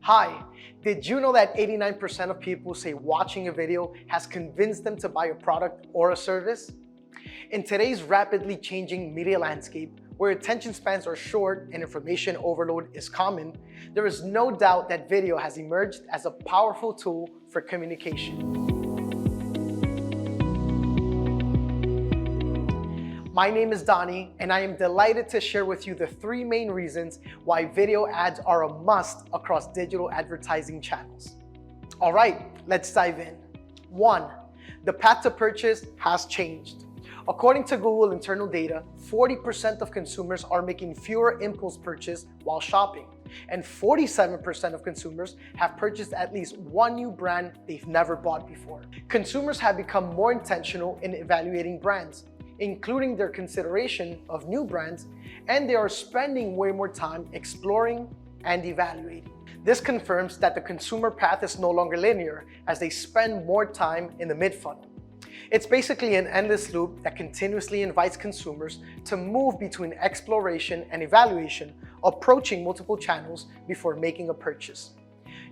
Hi, did you know that 89% of people say watching a video has convinced them to buy a product or a service? In today's rapidly changing media landscape, where attention spans are short and information overload is common, there is no doubt that video has emerged as a powerful tool for communication. My name is Donnie, and I am delighted to share with you the 3 main reasons why video ads are a must across digital advertising channels. All right, let's dive in. 1. The path to purchase has changed. According to Google internal data, 40% of consumers are making fewer impulse purchases while shopping, and 47% of consumers have purchased at least one new brand they've never bought before. Consumers have become more intentional in evaluating brands, including their consideration of new brands, and they are spending way more time exploring and evaluating. This confirms that the consumer path is no longer linear as they spend more time in the mid-funnel. It's basically an endless loop that continuously invites consumers to move between exploration and evaluation, approaching multiple channels before making a purchase.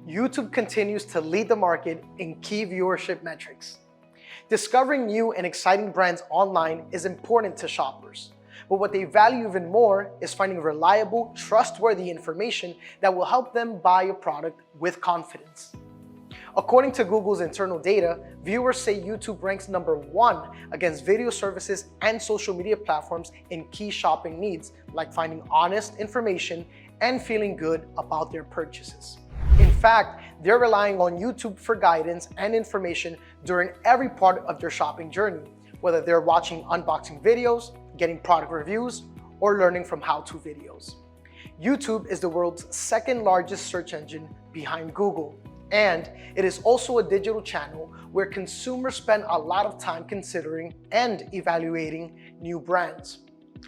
YouTube continues to lead the market in key viewership metrics. Discovering new and exciting brands online is important to shoppers, but what they value even more is finding reliable, trustworthy information that will help them buy a product with confidence. According to Google's internal data, viewers say YouTube ranks number 1 against video services and social media platforms in key shopping needs, like finding honest information and feeling good about their purchases. In fact, they're relying on YouTube for guidance and information during every part of their shopping journey, whether they're watching unboxing videos, getting product reviews, or learning from how-to videos. YouTube is the world's 2nd largest search engine behind Google, and it is also a digital channel where consumers spend a lot of time considering and evaluating new brands.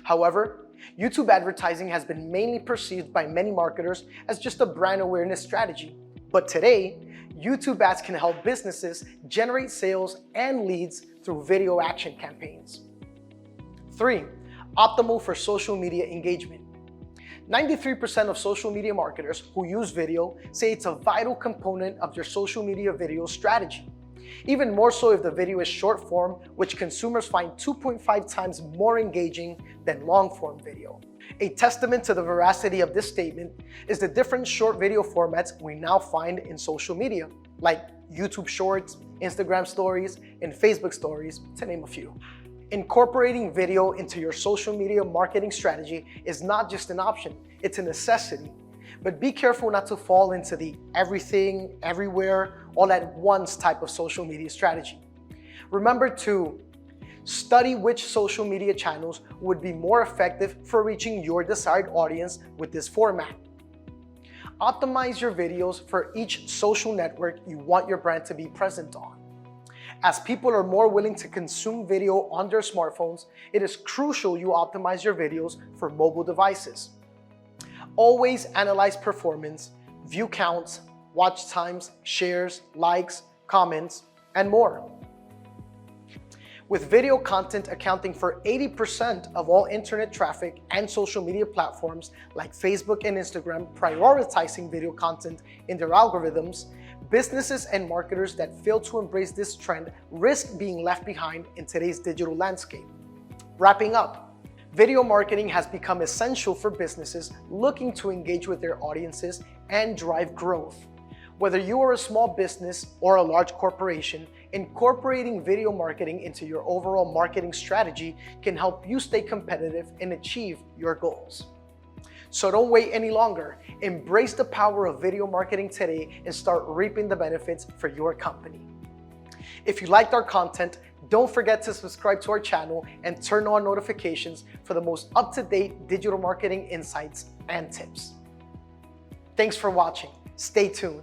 However, YouTube advertising has been mainly perceived by many marketers as just a brand awareness strategy. But today, YouTube ads can help businesses generate sales and leads through video action campaigns. 3. Optimal for social media engagement. 93% of social media marketers who use video say it's a vital component of their social media video strategy. Even more so if the video is short form, which consumers find 2.5 times more engaging than long form video. A testament to the veracity of this statement is the different short video formats we now find in social media, like YouTube Shorts, Instagram Stories, and Facebook Stories, to name a few. Incorporating video into your social media marketing strategy is not just an option, it's a necessity. But be careful not to fall into the everything, everywhere, all at once type of social media strategy. Remember to study which social media channels would be more effective for reaching your desired audience with this format. Optimize your videos for each social network you want your brand to be present on. As people are more willing to consume video on their smartphones, it is crucial you optimize your videos for mobile devices. Always analyze performance, view counts, watch times, shares, likes, comments, and more. With video content accounting for 80% of all internet traffic and social media platforms like Facebook and Instagram prioritizing video content in their algorithms, businesses and marketers that fail to embrace this trend risk being left behind in today's digital landscape. Wrapping up, video marketing has become essential for businesses looking to engage with their audiences and drive growth. Whether you are a small business or a large corporation, incorporating video marketing into your overall marketing strategy can help you stay competitive and achieve your goals. So don't wait any longer. Embrace the power of video marketing today and start reaping the benefits for your company. If you liked our content, don't forget to subscribe to our channel and turn on notifications for the most up-to-date digital marketing insights and tips. Thanks for watching. Stay tuned.